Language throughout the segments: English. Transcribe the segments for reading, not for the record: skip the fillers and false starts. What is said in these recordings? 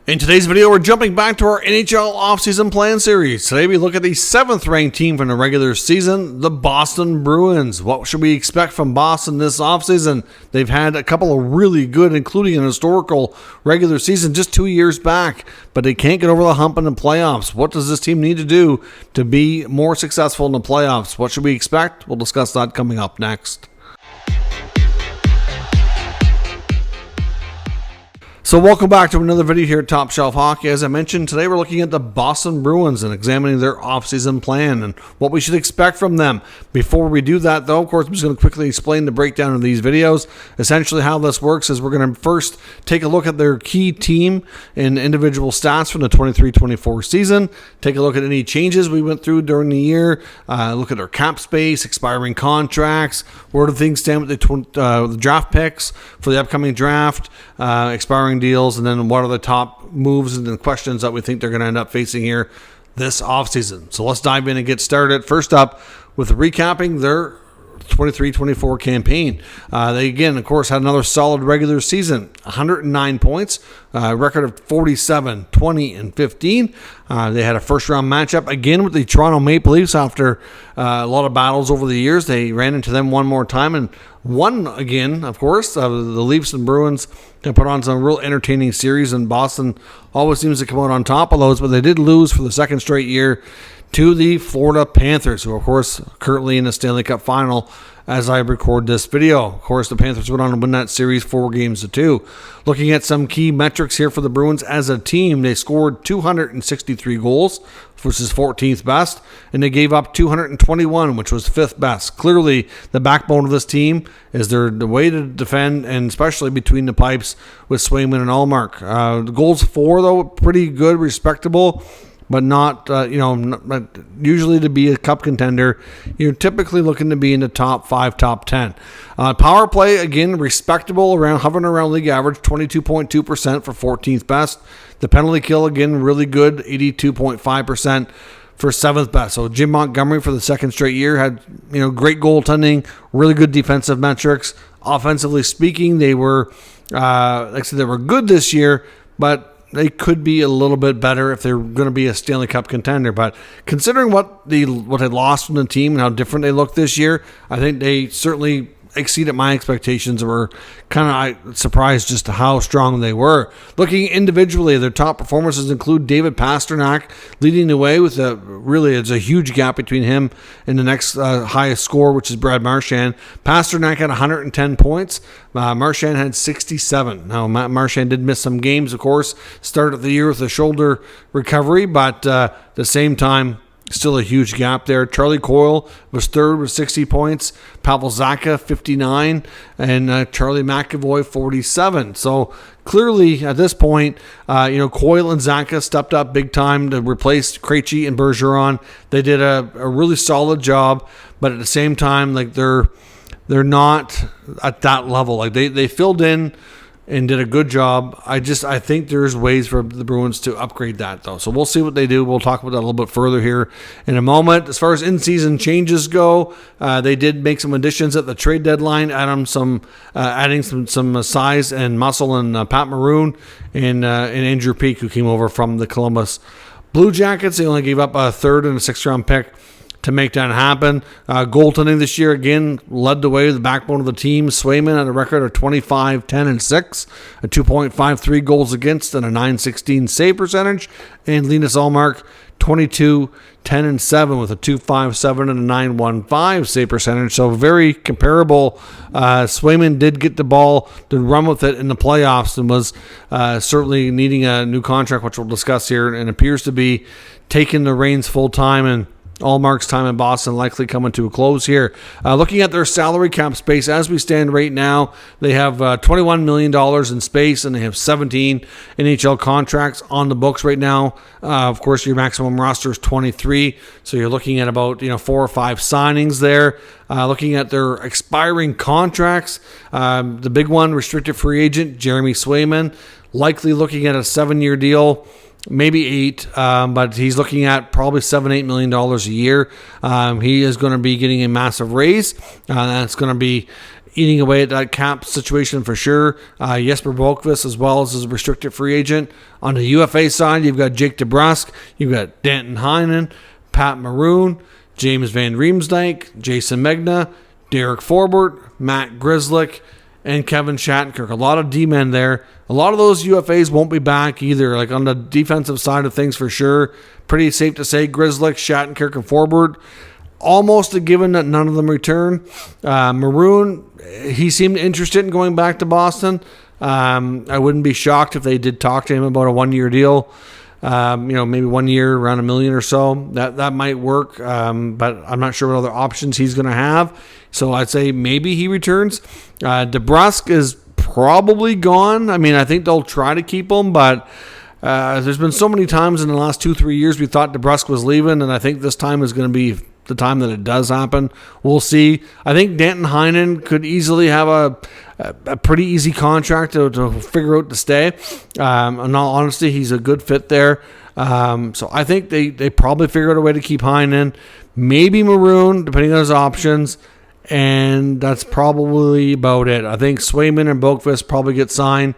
In today's video, we're jumping back to our NHL offseason plan series. Today, we look at the 7th-ranked team from the regular season, the Boston Bruins. What should we expect from Boston this offseason? They've had a couple of really good, including an historical regular season just 2 years back, but they can't get over the hump in the playoffs. What does this team need to do to be more successful in the playoffs? What should we expect? We'll discuss that coming up next. So welcome back to another video here at Top Shelf Hockey. As I mentioned, today we're looking at the Boston Bruins and examining their offseason plan and what we should expect from them. Before we do that, though, of course, I'm just going to quickly explain the breakdown of these videos. Essentially, how this works is we're going to first take a look at their key team and individual stats from the 23-24 season, take a look at any changes we went through during the year, look at their cap space, expiring contracts, where do things stand with the draft picks for the upcoming draft, expiring deals, and then what are the top moves and the questions that we think they're going to end up facing here this offseason. So let's dive in and get started. First up, with recapping their 23-24 campaign. They, again, of course, had another solid regular season, 109 points, record of 47, 20, and 15. They had a first-round matchup, again, with the Toronto Maple Leafs after a lot of battles over the years. They ran into them one more time and won again, of course. The Leafs and Bruins have put on some real entertaining series, and Boston always seems to come out on top of those, but they did lose for the second straight year to the Florida Panthers, who, of course, currently in the Stanley Cup final as I record this video. Of course, the Panthers went on to win that series 4-2. Looking at some key metrics here for the Bruins as a team, they scored 263 goals, which is 14th best, and they gave up 221, which was 5th best. Clearly, the backbone of this team is the way to defend, and especially between the pipes with Swayman and Allmark. The goals for, though, pretty good, respectable, but not, usually to be a cup contender, you're typically looking to be in the top 5, top 10. Power play, again, respectable, hovering around league average, 22.2% for 14th best. The penalty kill, again, really good, 82.5% for 7th best. So Jim Montgomery for the second straight year had, great goaltending, really good defensive metrics. Offensively speaking, they were, they were good this year, but they could be a little bit better if they're going to be a Stanley Cup contender. But considering what they lost from the team and how different they look this year, I think they certainly exceeded my expectations and were kind of surprised just how strong they were. Looking individually, their top performances include David Pastrnak leading the way with it's a huge gap between him and the next highest score, which is Brad Marchand. Pastrnak had 110 points. Marchand had 67. Now, Marchand did miss some games, of course, started the year with a shoulder recovery, but at the same time, still a huge gap there. Charlie Coyle was third with 60 points. Pavel Zacha, 59. And Charlie McAvoy, 47. So clearly at this point, Coyle and Zacha stepped up big time to replace Krejci and Bergeron. They did a really solid job, but at the same time, they're not at that level. They filled in and did a good job. I think there's ways for the Bruins to upgrade that, though. So we'll see what they do. We'll talk about that a little bit further here in a moment. As far as in-season changes go, they did make some additions at the trade deadline, adding some size and muscle in Pat Maroon and Andrew Peeke, who came over from the Columbus Blue Jackets. They only gave up a 3rd and a 6th-round pick to make that happen. Goaltending this year, again, led the way, the backbone of the team. Swayman had a record of 25, 10, and 6, a 2.53 goals against, and a 916 save percentage. And Linus Allmark, 22, 10, and 7 with a 257 and a 915 save percentage. So very comparable. Swayman did get the ball to run with it in the playoffs and was certainly needing a new contract, which we'll discuss here, and appears to be taking the reins full time, and Allmark's time in Boston likely coming to a close here. Looking at their salary cap space, as we stand right now, they have $21 million in space, and they have 17 NHL contracts on the books right now. Of course, your maximum roster is 23, so you're looking at about 4 or 5 signings there. Looking at their expiring contracts, the big one, restricted free agent Jeremy Swayman, likely looking at a 7-year deal. Maybe 8, but he's looking at probably $7-8 million a year. He is going to be getting a massive raise. That's going to be eating away at that cap situation for sure. Jesper Boqvist as well as a restricted free agent. On the UFA side, you've got Jake DeBrusk, you've got Danton Heinen, Pat Maroon, James Van Riemsdyk, Jason Megna, Derek Forbort, Matt Grzelcyk, and Kevin Shattenkirk. A lot of D-men there. A lot of those UFAs won't be back either. Like on the defensive side of things for sure. Pretty safe to say Grzelcyk, Shattenkirk, and Forbort. Almost a given that none of them return. Maroon, he seemed interested in going back to Boston. I wouldn't be shocked if they did talk to him about a one-year deal. Maybe 1 year, around $1 million or so. That might work, but I'm not sure what other options he's going to have. So I'd say maybe he returns. DeBrusk is probably gone. I mean, I think they'll try to keep him, but there's been so many times in the last 2-3 years we thought DeBrusk was leaving, and I think this time is going to be the time that it does happen. We'll see. I think Danton Heinen could easily have a pretty easy contract to figure out to stay. In all honesty, he's a good fit there. So I think they probably figure out a way to keep Heinen. Maybe Maroon, depending on his options. And that's probably about it. I think Swayman and Boqvist probably get signed.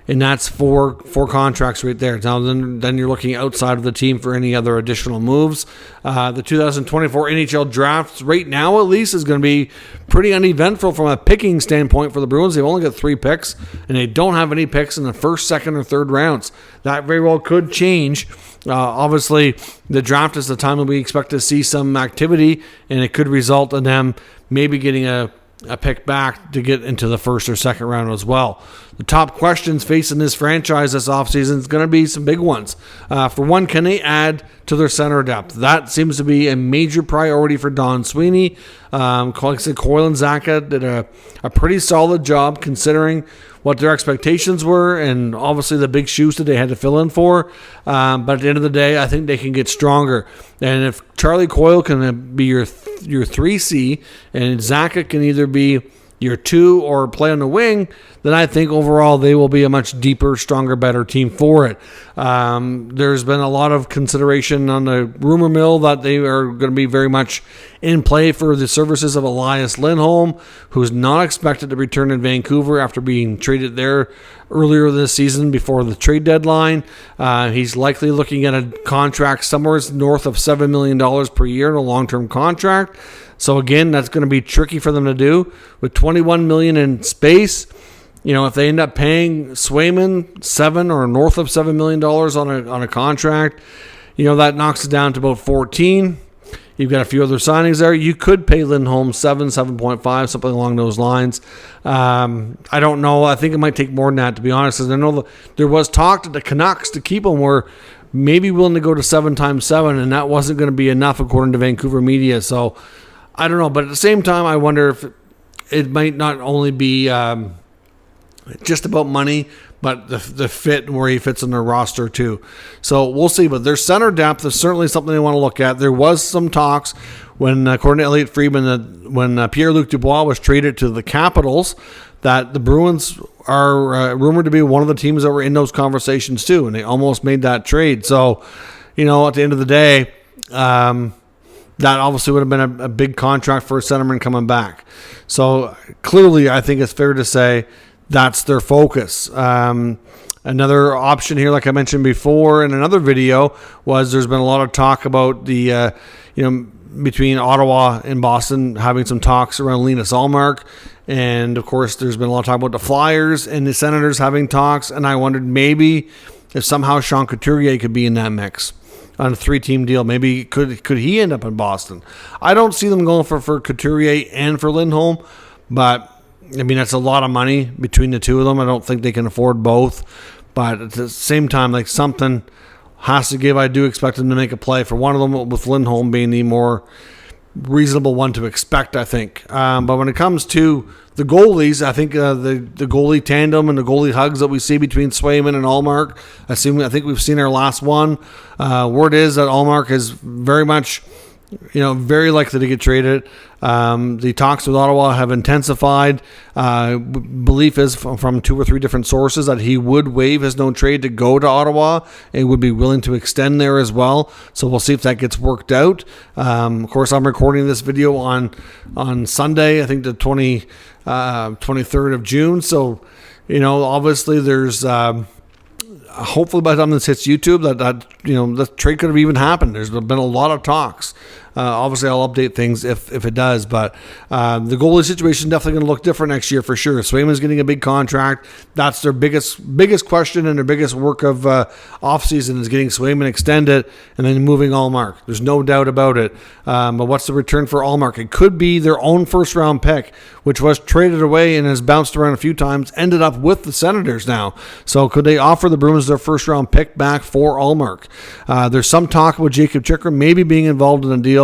And that's four contracts right there. Now, then you're looking outside of the team for any other additional moves. The 2024 NHL Draft, right now at least, is going to be pretty uneventful from a picking standpoint for the Bruins. They've only got 3 picks, and they don't have any picks in the first, second, or third rounds. That very well could change. Obviously, the draft is the time that we expect to see some activity, and it could result in them maybe getting a pick back to get into the first or second round as well. The top questions facing this franchise this offseason is going to be some big ones. For one, can they add to their center depth? That seems to be a major priority for Don Sweeney. Coyle and Zacha did a pretty solid job considering what their expectations were and obviously the big shoes that they had to fill in for. But at the end of the day, I think they can get stronger. And if Charlie Coyle can be your 3C and Zacha can either be your 2 or play on the wing, then I think overall they will be a much deeper, stronger, better team for it. There's been a lot of consideration on the rumor mill that they are going to be very much in play for the services of Elias Lindholm, who's not expected to return in Vancouver after being traded there earlier this season before the trade deadline. He's likely looking at a contract somewhere north of $7 million per year in a long-term contract. So again, that's going to be tricky for them to do. With $21 million in space, if they end up paying Swayman $7 or north of $7 million on a contract, that knocks it down to about 14. You've got a few other signings there. You could pay Lindholm 7.5, something along those lines. I don't know. I think it might take more than that, to be honest. Because I know there was talk to the Canucks to keep him were maybe willing to go to 7 times 7, and that wasn't going to be enough according to Vancouver media. So I don't know. But at the same time, I wonder if it might not only be just about money, but the fit and where he fits in their roster too. So we'll see. But their center depth is certainly something they want to look at. There was some talks when, according to Elliot Friedman, when Pierre-Luc Dubois was traded to the Capitals, that the Bruins are rumored to be one of the teams that were in those conversations too, and they almost made that trade. So, at the end of the day, that obviously would have been a big contract for a centerman coming back. So clearly, I think it's fair to say that's their focus. Another option here, like I mentioned before in another video, was there's been a lot of talk about the, between Ottawa and Boston having some talks around Linus Ullmark. And, of course, there's been a lot of talk about the Flyers and the Senators having talks. And I wondered maybe if somehow Sean Couturier could be in that mix on a 3-team deal. Maybe could he end up in Boston? I don't see them going for Couturier and for Lindholm, but I mean, that's a lot of money between the two of them. I don't think they can afford both. But at the same time, like, something has to give. I do expect them to make a play for one of them, with Lindholm being the more reasonable one to expect, I think. But when it comes to the goalies, I think the goalie tandem and the goalie hugs that we see between Swayman and Ullmark, I think we've seen our last one. Word is that Ullmark is very much very likely to get traded. The talks with Ottawa have intensified. Belief is from 2 or 3 different sources that he would waive his no trade to go to Ottawa and would be willing to extend there as well. So we'll see if that gets worked out. Of course, I'm recording this video on Sunday, I think the 23rd of June. So, obviously there's... hopefully by the time this hits YouTube, that the trade could have even happened. There's been a lot of talks. Obviously, I'll update things if it does, but the goalie situation is definitely going to look different next year for sure. Swayman's getting a big contract. That's their biggest question and their biggest work of offseason is getting Swayman extended and then moving Allmark. There's no doubt about it. But what's the return for Allmark? It could be their own first-round pick, which was traded away and has bounced around a few times, ended up with the Senators now. So could they offer the Bruins their first-round pick back for Allmark? There's some talk about Jacob Chikrin maybe being involved in a deal.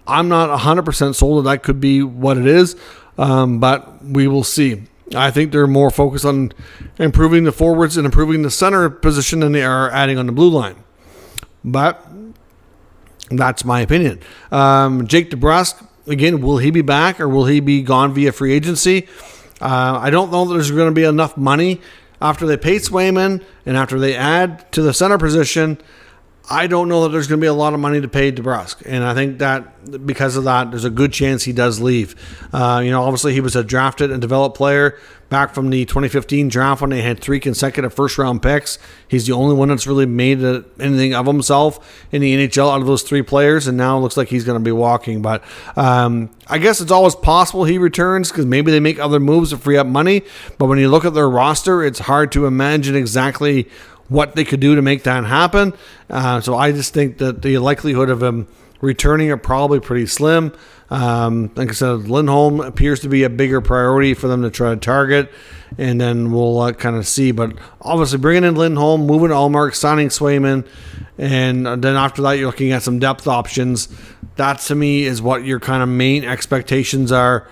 I'm not 100% sold that could be what it is, but we will see. I think they're more focused on improving the forwards and improving the center position than they are adding on the blue line. But that's my opinion. Jake DeBrusk, again, will he be back or will he be gone via free agency? I don't know that there's going to be enough money after they pay Swayman and after they add to the center position. I don't know that there's going to be a lot of money to pay DeBrusk. And I think that because of that, there's a good chance he does leave. Obviously he was a drafted and developed player back from the 2015 draft when they had 3 consecutive first-round picks. He's the only one that's really made anything of himself in the NHL out of those 3 players, and now it looks like he's going to be walking. But I guess it's always possible he returns because maybe they make other moves to free up money. But when you look at their roster, it's hard to imagine exactly what they could do to make that happen. So I just think that the likelihood of him returning are probably pretty slim. Like I said, Lindholm appears to be a bigger priority for them to try to target, and then we'll kind of see. But obviously bringing in Lindholm, moving to Allmark, signing Swayman, and then after that you're looking at some depth options. That to me is what your kind of main expectations are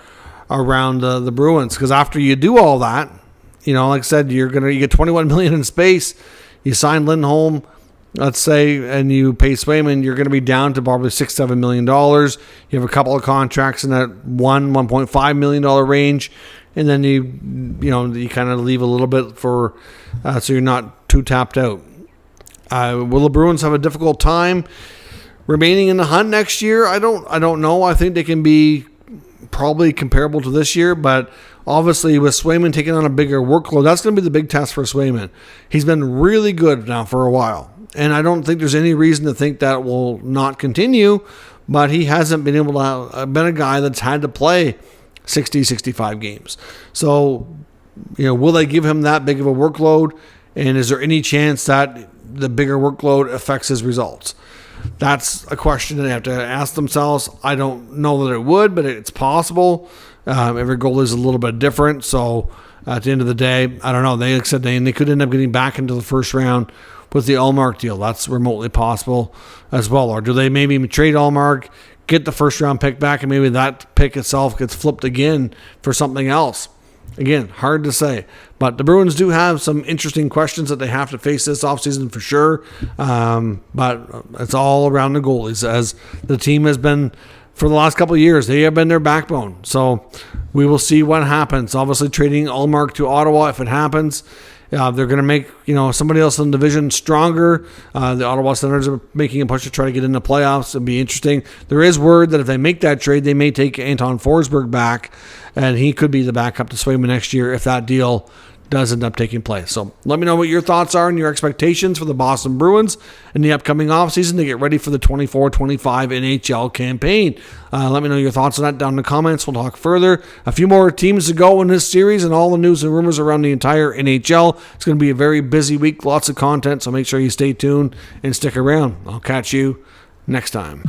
around the Bruins. Because after you do all that, like I said, you get $21 million in space. You sign Lindholm, let's say, and you pay Swayman, you're going to be down to probably $6-7 million. You have a couple of contracts in that $1.5 million range, and then you kind of leave a little bit for so you're not too tapped out. Will the Bruins have a difficult time remaining in the hunt next year? I don't know. I think they can be probably comparable to this year, but obviously with Swayman taking on a bigger workload, that's going to be the big test for Swayman. He's been really good now for a while, and I don't think there's any reason to think that will not continue, but he hasn't been able to been a guy that's had to play 60, 65 games. So, will they give him that big of a workload, and is there any chance that the bigger workload affects his results? That's a question that they have to ask themselves. I don't know that it would, but it's possible. Every goalie is a little bit different. So at the end of the day, I don't know. They said they could end up getting back into the first round with the Allmark deal. That's remotely possible as well. Or do they maybe trade Allmark, get the first round pick back, and maybe that pick itself gets flipped again for something else? Again, hard to say. But the Bruins do have some interesting questions that they have to face this offseason for sure. But it's all around the goalies, as the team has been for the last couple of years. They have been their backbone. So we will see what happens. Obviously, trading Allmark to Ottawa, if it happens, they're going to make somebody else in the division stronger. The Ottawa Senators are making a push to try to get in the playoffs. It'll be interesting. There is word that if they make that trade, they may take Anton Forsberg back, and he could be the backup to Swayman next year if that deal does end up taking place. So let me know what your thoughts are and your expectations for the Boston Bruins in the upcoming offseason to get ready for the 24-25 NHL campaign. Let me know your thoughts on that down in the comments. We'll talk further. A few more teams to go in this series and all the news and rumors around the entire NHL. It's going to be a very busy week, lots of content, so make sure you stay tuned and stick around. I'll catch you next time.